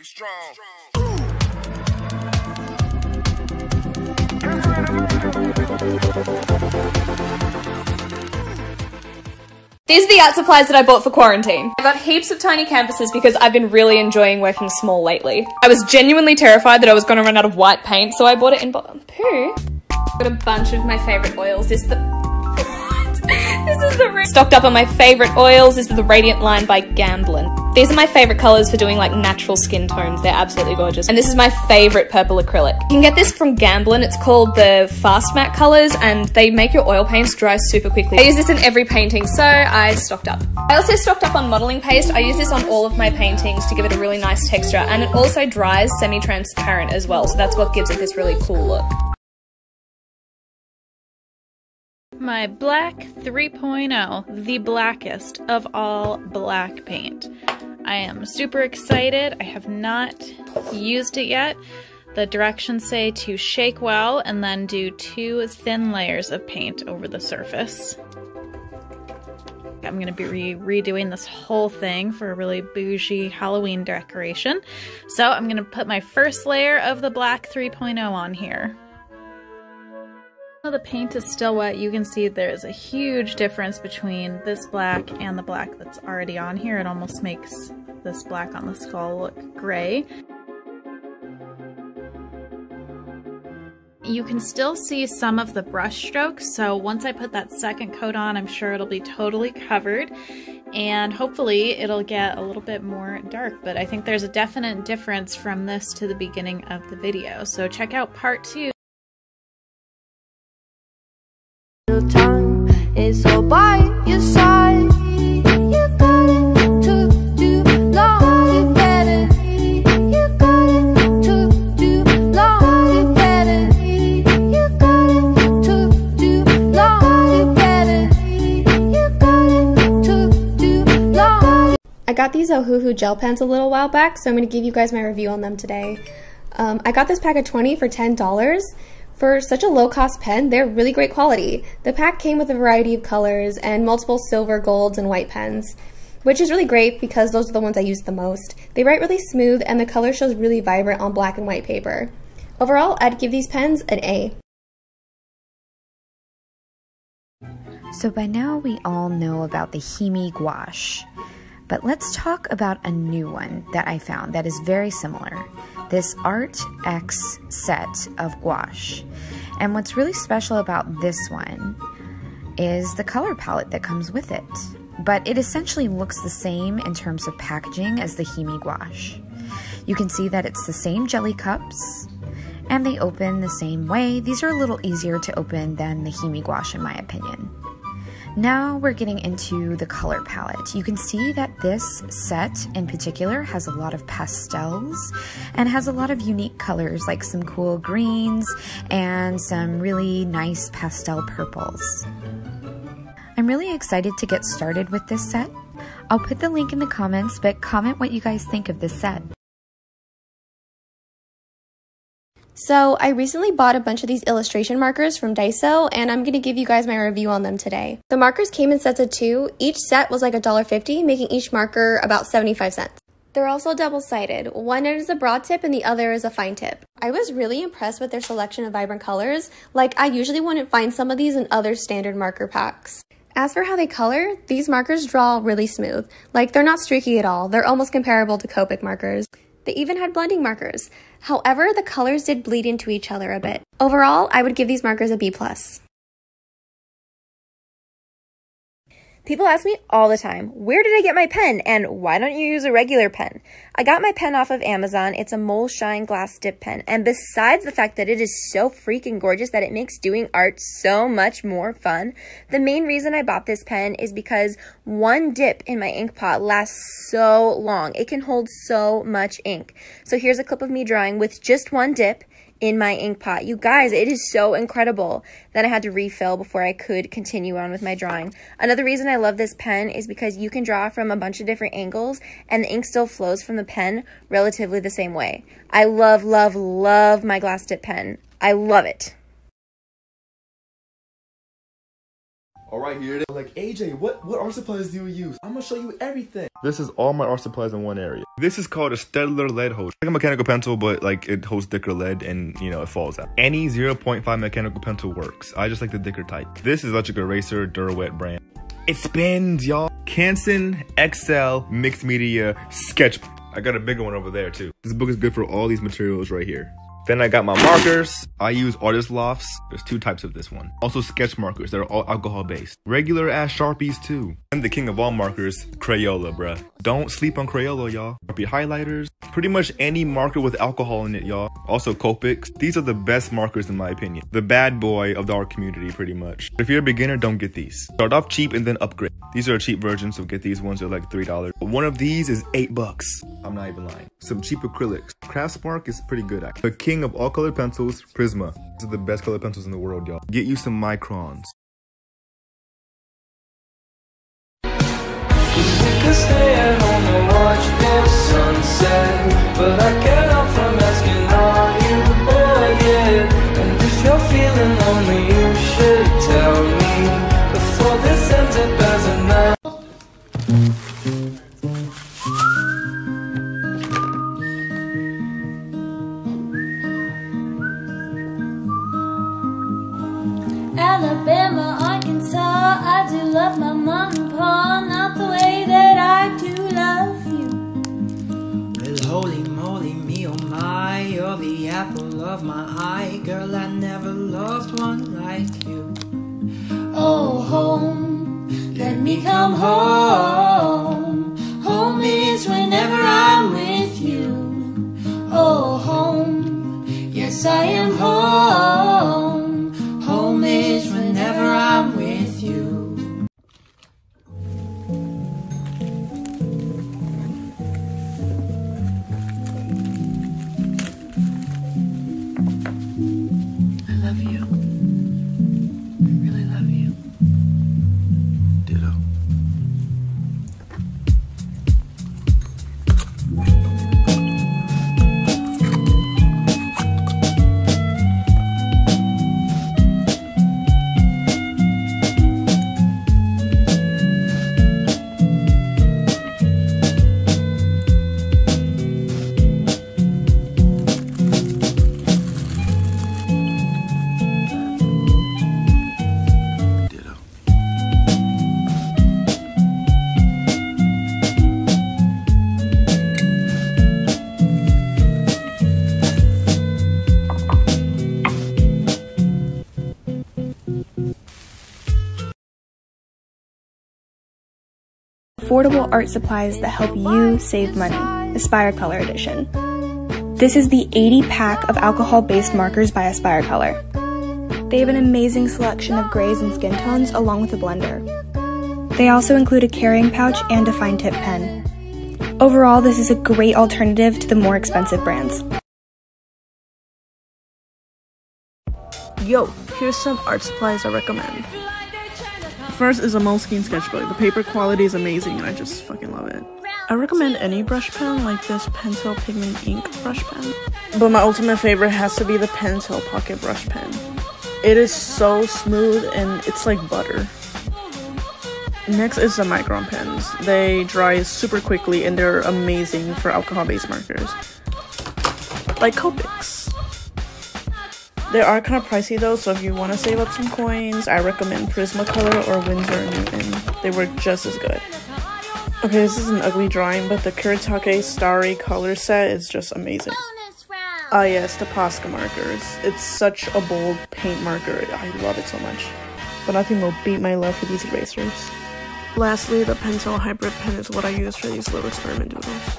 Get strong. These are the art supplies that I bought for quarantine. I got heaps of tiny canvases because I've been really enjoying working small lately. I was genuinely terrified that I was going to run out of white paint, so I bought it in poo. Got a bunch of my favorite oils. This is the stocked up on my favorite oils. This is the Radiant line by Gamblin. These are my favorite colors for doing like natural skin tones. They're absolutely gorgeous. And this is my favorite purple acrylic. You can get this from Gamblin. It's called the Fast Matte colors and they make your oil paints dry super quickly. I use this in every painting, so I stocked up. I also stocked up on modeling paste. I use this on all of my paintings to give it a really nice texture, and it also dries semi-transparent as well, so that's what gives it this really cool look. My black 3.0, the blackest of all black paint. I am super excited. I have not used it yet. The directions say to shake well and then do 2 thin layers of paint over the surface. I'm going to be redoing this whole thing for a really bougie Halloween decoration. So I'm going to put my first layer of the black 3.0 on here. While the paint is still wet, you can see there's a huge difference between this black and the black that's already on here. It almost makes this black on the skull look gray. You can still see some of the brush strokes, so once I put that second coat on, I'm sure it'll be totally covered, and hopefully it'll get a little bit more dark, but I think there's a definite difference from this to the beginning of the video, so check out part 2. Time is all by your side. You got it, took too long. You better, you got it, took too long. You better, you got it, took too long. You better, you got it, took too long. I got these Ohuhu gel pens a little while back, so I'm going to give you guys my review on them today. I got this pack of 20 for $10. For such a low-cost pen, they're really great quality. The pack came with a variety of colors and multiple silver, golds, and white pens, which is really great because those are the ones I use the most. They write really smooth and the color shows really vibrant on black and white paper. Overall, I'd give these pens an A. So by now we all know about the Himi gouache, but let's talk about a new one that I found that is very similar. This Art X set of gouache. And what's really special about this one is the color palette that comes with it. But it essentially looks the same in terms of packaging as the Himi gouache. You can see that it's the same jelly cups, and they open the same way. These are a little easier to open than the Himi gouache in my opinion. Now we're getting into the color palette. You can see that this set in particular has a lot of pastels and has a lot of unique colors like some cool greens and some really nice pastel purples. I'm really excited to get started with this set. I'll put the link in the comments, but comment what you guys think of this set. So I recently bought a bunch of these illustration markers from Daiso, and I'm going to give you guys my review on them today. The markers came in sets of 2. Each set was like $1.50, making each marker about 75 cents. They're also double-sided. One end is a broad tip and the other is a fine tip. I was really impressed with their selection of vibrant colors. Like, I usually wouldn't find some of these in other standard marker packs. As for how they color, these markers draw really smooth. Like, they're not streaky at all. They're almost comparable to Copic markers. They even had blending markers. However, the colors did bleed into each other a bit. Overall, I would give these markers a B+. People ask me all the time, where did I get my pen and why don't you use a regular pen? I got my pen off of Amazon. It's a Mole Shine glass dip pen, and besides the fact that it is so freaking gorgeous that it makes doing art so much more fun, the main reason I bought this pen is because one dip in my ink pot lasts so long. It can hold so much ink. So here's a clip of me drawing with just one dip in my ink pot. You guys, it is so incredible. Then I had to refill before I could continue on with my drawing. Another reason I love this pen is because you can draw from a bunch of different angles and the ink still flows from the pen relatively the same way. I love, love, love my glass tip pen. I love it. Alright, here it is. Like, AJ, what art supplies do you use? I'm gonna show you everything. This is all my art supplies in one area. This is called a Staedtler lead hose. Like a mechanical pencil, but like it holds thicker lead and, you know, it falls out. Any 0.5 mechanical pencil works. I just like the thicker type. This is electric eraser, Durowet brand. It spins, y'all. Canson XL Mixed Media Sketch. I got a bigger one over there too. This book is good for all these materials right here. Then I got my markers. I use Artist Lofts. There's 2 types of this one. Also sketch markers that are all alcohol based. Regular ass Sharpies too. And the king of all markers, Crayola, bruh. Don't sleep on Crayola, y'all. Sharpie highlighters. Pretty much any marker with alcohol in it, y'all. Also Copics. These are the best markers in my opinion. The bad boy of the art community, pretty much. If you're a beginner, don't get these. Start off cheap and then upgrade. These are a cheap version, so get these ones. They're like $3. One of these is $8. I'm not even lying. Some cheap acrylics. Craftspark is pretty good at. The king of all colored pencils, Prisma. These are the best colored pencils in the world, y'all. Get you some microns. We could stay at home and watch the sunset, but I can't help from asking, are you bored yet? And if you're feeling lonely, you should tell me before this ends up as a night. Alabama, Arkansas, I do love my mom and pa, not the way that I do love you. Well, holy moly, me oh my, you're the apple of my eye. Girl, I never loved one like you. Oh, home, let me come home. Home is whenever I'm with you. Oh, home, yes I am home. Home is whenever I'm with you. I love you. I really love you. Ditto. Affordable art supplies that help you save money. Aspire Color Edition. This is the 80 pack of alcohol-based markers by Aspire Color. They have an amazing selection of grays and skin tones along with a blender. They also include a carrying pouch and a fine tip pen. Overall, this is a great alternative to the more expensive brands. Yo, here's some art supplies I recommend. First is a Moleskine sketchbook. The paper quality is amazing and I just fucking love it. I recommend any brush pen like this Pentel Pigment Ink brush pen. But my ultimate favorite has to be the Pentel Pocket Brush Pen. It is so smooth and it's like butter. Next is the Micron pens. They dry super quickly and they're amazing for alcohol-based markers. Like Copics. They are kind of pricey though, so if you want to save up some coins, I recommend Prismacolor or Winsor & Newton. They work just as good. Okay, this is an ugly drawing, but the Kuretake Starry color set is just amazing. Ah yes, the Posca markers. It's such a bold paint marker. I love it so much. But nothing will beat my love for these erasers. Lastly, the Pentel Hybrid pen is what I use for these little experiment doodles.